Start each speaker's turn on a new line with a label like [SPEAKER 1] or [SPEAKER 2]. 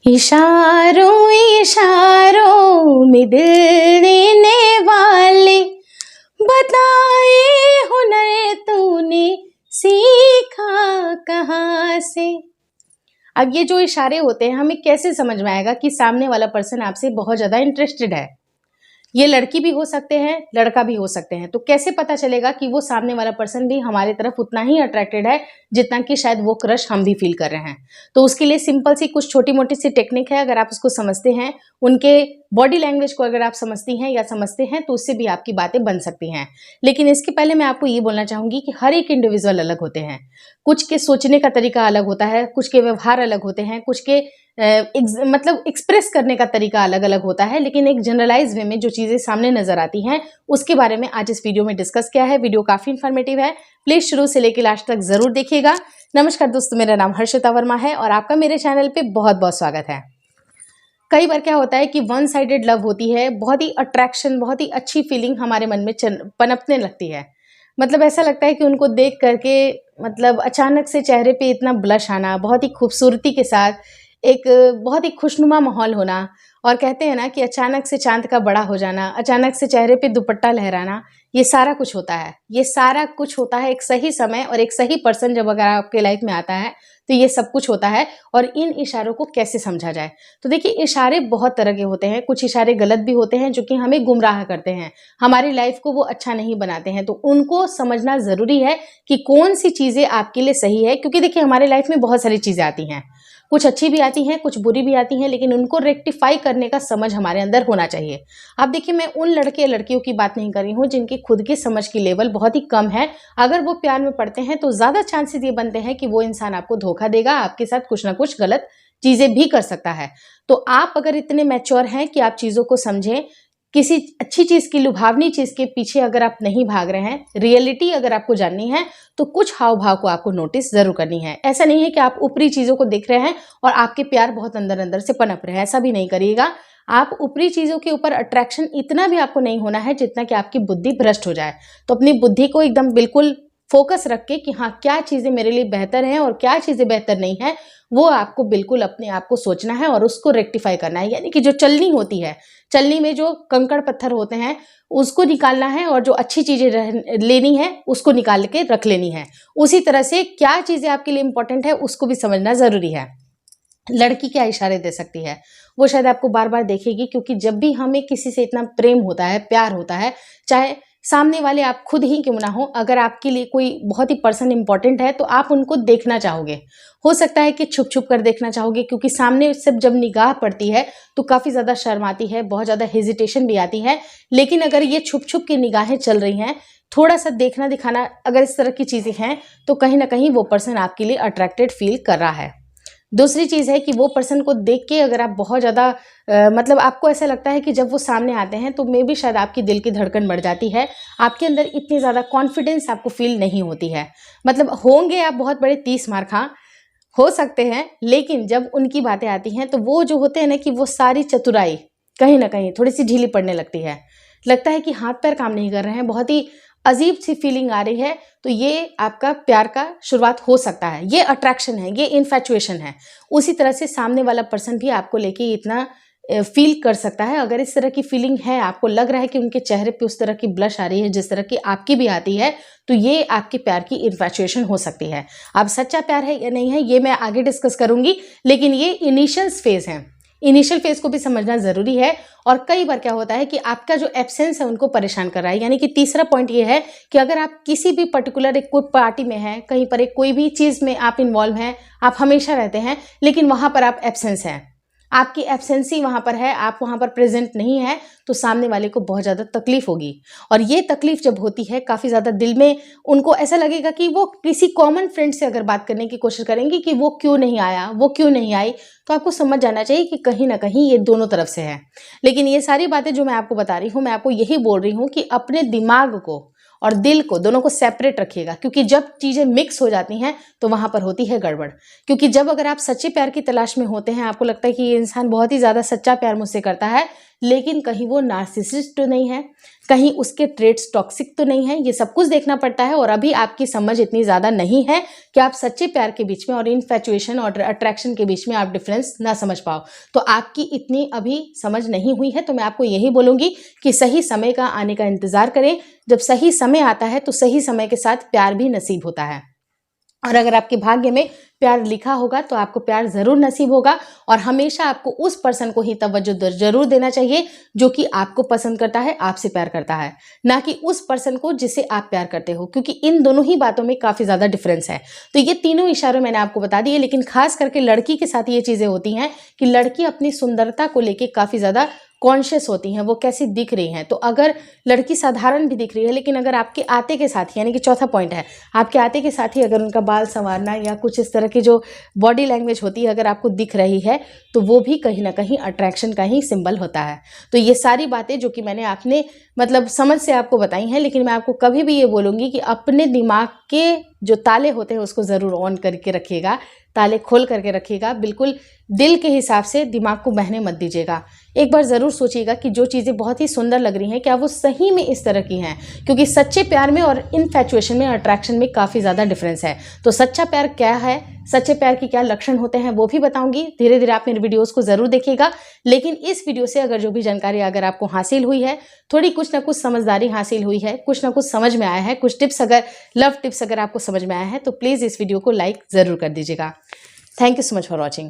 [SPEAKER 1] इशारों इशारों में दिल देने वाले, बताए हुनर तूने सीखा कहाँ से। अब ये जो इशारे होते हैं हमें कैसे समझ में आएगा कि सामने वाला पर्सन आपसे बहुत ज़्यादा इंटरेस्टेड है। ये लड़की भी हो सकते हैं, लड़का भी हो सकते हैं। तो कैसे पता चलेगा कि वो सामने वाला पर्सन भी हमारी तरफ उतना ही अट्रैक्टेड है जितना कि शायद वो क्रश हम भी फील कर रहे हैं। तो उसके लिए सिंपल सी कुछ छोटी मोटी सी टेक्निक है। अगर आप उसको समझते हैं, उनके बॉडी लैंग्वेज को अगर आप समझती हैं या समझते हैं, तो उससे भी आपकी बातें बन सकती हैं। लेकिन इसके पहले मैं आपको ये बोलना चाहूँगी कि हर एक इंडिविजुअल अलग होते हैं। कुछ के सोचने का तरीका अलग होता है, कुछ के व्यवहार अलग होते हैं, कुछ के मतलब एक्सप्रेस करने का तरीका अलग अलग होता है। लेकिन एक जनरलाइज वे में जो चीज़ें सामने नजर आती हैं उसके बारे में आज इस वीडियो में डिस्कस किया है। वीडियो काफ़ी इन्फॉर्मेटिव है, प्लीज़ शुरू से लेकर लास्ट तक ज़रूर देखिएगा। नमस्कार दोस्तों, मेरा नाम हर्षिता वर्मा है और आपका मेरे चैनल पे बहुत बहुत स्वागत है। कई बार क्या होता है कि वन साइडेड लव होती है, बहुत ही अट्रैक्शन, बहुत ही अच्छी फीलिंग हमारे मन में पनपने लगती है। मतलब ऐसा लगता है कि उनको देख करके मतलब अचानक से चेहरे पे इतना ब्लश आना, बहुत ही खूबसूरती के साथ एक बहुत ही खुशनुमा माहौल होना, और कहते हैं ना कि अचानक से चांद का बड़ा हो जाना, अचानक से चेहरे पे दुपट्टा लहराना, ये सारा कुछ होता है। ये सारा कुछ होता है एक सही समय और एक सही पर्सन जब अगर आपके लाइफ में आता है तो ये सब कुछ होता है। और इन इशारों को कैसे समझा जाए, तो देखिए इशारे बहुत तरह के होते हैं। कुछ इशारे गलत भी होते हैं जो कि हमें गुमराह करते हैं, हमारी लाइफ को वो अच्छा नहीं बनाते हैं। तो उनको समझना ज़रूरी है कि कौन सी चीज़ें आपके लिए सही है। क्योंकि देखिए हमारे लाइफ में बहुत सारी चीज़ें आती हैं, कुछ अच्छी भी आती हैं, कुछ बुरी भी आती हैं, लेकिन उनको रेक्टिफाई करने का समझ हमारे अंदर होना चाहिए। अब देखिए मैं उन लड़के लड़कियों की बात नहीं कर रही हूँ जिनकी खुद की समझ की लेवल बहुत ही कम है। अगर वो प्यार में पड़ते हैं तो ज़्यादा चांसेस ये बनते हैं कि वो इंसान आपको धोखा देगा, आपके साथ कुछ ना कुछ गलत चीज़ें भी कर सकता है। तो आप अगर इतने मैच्योर हैं कि आप चीज़ों को समझें, किसी अच्छी चीज़ की, लुभावनी चीज़ के पीछे अगर आप नहीं भाग रहे हैं, रियलिटी अगर आपको जाननी है तो कुछ हाव भाव को आपको नोटिस जरूर करनी है। ऐसा नहीं है कि आप ऊपरी चीज़ों को देख रहे हैं और आपके प्यार बहुत अंदर अंदर से पनप रहे हैं, ऐसा भी नहीं करिएगा। आप ऊपरी चीज़ों के ऊपर अट्रैक्शन इतना भी आपको नहीं होना है जितना कि आपकी बुद्धि भ्रष्ट हो जाए। तो अपनी बुद्धि को एकदम बिल्कुल फोकस रख के कि हाँ क्या चीज़ें मेरे लिए बेहतर हैं और क्या चीज़ें बेहतर नहीं है, वो आपको बिल्कुल अपने आप को सोचना है और उसको रेक्टिफाई करना है। यानी कि जो चलनी होती है, चलनी में जो कंकड़ पत्थर होते हैं उसको निकालना है और जो अच्छी चीज़ें लेनी है उसको निकाल के रख लेनी है। उसी तरह से क्या चीज़ें आपके लिए इंपॉर्टेंट है उसको भी समझना ज़रूरी है। लड़की क्या इशारे दे सकती है, वो शायद आपको बार बार देखेगी, क्योंकि जब भी हमें किसी से इतना प्रेम होता है, प्यार होता है, चाहे सामने वाले आप खुद ही क्यों ना हो, अगर आपके लिए कोई बहुत ही पर्सन इंपॉर्टेंट है तो आप उनको देखना चाहोगे। हो सकता है कि छुप छुप कर देखना चाहोगे, क्योंकि सामने से जब निगाह पड़ती है तो काफ़ी ज़्यादा शर्म आती है, बहुत ज़्यादा हेजिटेशन भी आती है। लेकिन अगर ये छुप छुप की निगाहें चल रही हैं, थोड़ा सा देखना दिखाना अगर इस तरह की चीज़ें हैं, तो कहीं ना कहीं वो पर्सन आपके लिए अट्रैक्टेड फील कर रहा है। दूसरी चीज़ है कि वो पर्सन को देख के अगर आप बहुत ज़्यादा मतलब आपको ऐसा लगता है कि जब वो सामने आते हैं तो मे भी शायद आपकी दिल की धड़कन बढ़ जाती है, आपके अंदर इतनी ज़्यादा कॉन्फिडेंस आपको फील नहीं होती है। मतलब होंगे आप बहुत बड़े 30 मार खा हो सकते हैं, लेकिन जब उनकी बातें आती हैं तो वो जो होते हैं ना कि वो सारी चतुराई कहीं ना कहीं थोड़ी सी ढीली पड़ने लगती है। लगता है कि हाथ पैर काम नहीं कर रहे हैं, बहुत ही अजीब सी फीलिंग आ रही है। तो ये आपका प्यार का शुरुआत हो सकता है, ये अट्रैक्शन है, ये इन्फैचुएशन है। उसी तरह से सामने वाला पर्सन भी आपको लेके इतना फील कर सकता है। अगर इस तरह की फीलिंग है, आपको लग रहा है कि उनके चेहरे पे उस तरह की ब्लश आ रही है जिस तरह की आपकी भी आती है, तो ये आपके प्यार की इन्फैचुएशन हो सकती है। अब सच्चा प्यार है या नहीं है ये मैं आगे डिस्कस करूंगी, लेकिन ये इनिशियल फेज है, इनिशियल फेज को भी समझना जरूरी है। और कई बार क्या होता है कि आपका जो एब्सेंस है उनको परेशान कर रहा है। यानी कि तीसरा पॉइंट ये है कि अगर आप किसी भी पर्टिकुलर एक कोई पार्टी में हैं, कहीं पर एक कोई भी चीज़ में आप इन्वॉल्व हैं, आप हमेशा रहते हैं, लेकिन वहाँ पर आप एब्सेंस हैं, आपकी एब्सेंसी वहाँ पर है, आप वहाँ पर प्रेजेंट नहीं है, तो सामने वाले को बहुत ज़्यादा तकलीफ होगी। और ये तकलीफ जब होती है काफ़ी ज़्यादा दिल में उनको ऐसा लगेगा कि वो किसी कॉमन फ्रेंड से अगर बात करने की कोशिश करेंगे कि वो क्यों नहीं आया, वो क्यों नहीं आई, तो आपको समझ जाना चाहिए कि कहीं ना कहीं ये दोनों तरफ से है। लेकिन ये सारी बातें जो मैं आपको बता रही हूँ, मैं आपको यही बोल रही हूँ कि अपने दिमाग को और दिल को दोनों को सेपरेट रखिएगा, क्योंकि जब चीज़ें मिक्स हो जाती हैं तो वहाँ पर होती है गड़बड़। क्योंकि जब अगर आप सच्चे प्यार की तलाश में होते हैं, आपको लगता है कि ये इंसान बहुत ही ज़्यादा सच्चा प्यार मुझसे करता है, लेकिन कहीं वो नार्सिसिस्ट तो नहीं है, कहीं उसके ट्रेड्स टॉक्सिक तो नहीं है, ये सब कुछ देखना पड़ता है। और अभी आपकी समझ इतनी ज़्यादा नहीं है कि आप सच्चे प्यार के बीच में और इनफैचुएशन और अट्रैक्शन के बीच में आप डिफरेंस ना समझ पाओ। तो आपकी इतनी अभी समझ नहीं हुई है, तो मैं आपको यही बोलूँगी कि सही समय का आने का इंतज़ार करें। जब सही समय आता है तो सही समय के साथ प्यार भी नसीब होता है। और अगर आपके भाग्य में प्यार लिखा होगा तो आपको प्यार ज़रूर नसीब होगा। और हमेशा आपको उस पर्सन को ही तवज्जो ज़रूर देना चाहिए जो कि आपको पसंद करता है, आपसे प्यार करता है, ना कि उस पर्सन को जिसे आप प्यार करते हो, क्योंकि इन दोनों ही बातों में काफ़ी ज़्यादा डिफरेंस है। तो ये तीनों इशारे मैंने आपको बता दिए, लेकिन खास करके लड़की के साथ ये चीज़ें होती हैं कि लड़की अपनी सुंदरता को लेके काफ़ी ज़्यादा कॉन्शियस होती हैं, वो कैसी दिख रही हैं। तो अगर लड़की साधारण भी दिख रही है, लेकिन अगर आपके आते के साथ, यानी कि चौथा पॉइंट है, आपके आते के साथ ही अगर उनका बाल संवारना या कुछ इस तरह की जो बॉडी लैंग्वेज होती है अगर आपको दिख रही है, तो वो भी कहीं ना कहीं अट्रैक्शन का ही सिंबल होता है। तो ये सारी बातें जो कि मैंने आपने मतलब समझ से आपको बताई हैं, लेकिन मैं आपको कभी भी ये बोलूँगी कि अपने दिमाग के जो ताले होते हैं उसको ज़रूर ऑन करके रखिएगा, ताले खोल करके रखिएगा, बिल्कुल दिल के हिसाब से दिमाग को बहने मत दीजिएगा। एक बार ज़रूर सोचिएगा कि जो चीज़ें बहुत ही सुंदर लग रही हैं क्या वो सही में इस तरह की हैं, क्योंकि सच्चे प्यार में और इनफैचुएशन में, अट्रैक्शन में काफ़ी ज़्यादा डिफरेंस है। तो सच्चा प्यार क्या है, सच्चे प्यार के क्या लक्षण होते हैं वो भी बताऊंगी। धीरे धीरे आप मेरे वीडियोस को ज़रूर देखिएगा। लेकिन इस वीडियो से अगर जो भी जानकारी अगर आपको हासिल हुई है, थोड़ी कुछ ना कुछ समझदारी हासिल हुई है, कुछ ना कुछ समझ में आया है, कुछ टिप्स अगर लव टिप्स अगर आपको समझ में आया है, तो प्लीज़ इस वीडियो को लाइक ज़रूर कर दीजिएगा। Thank you so much for watching.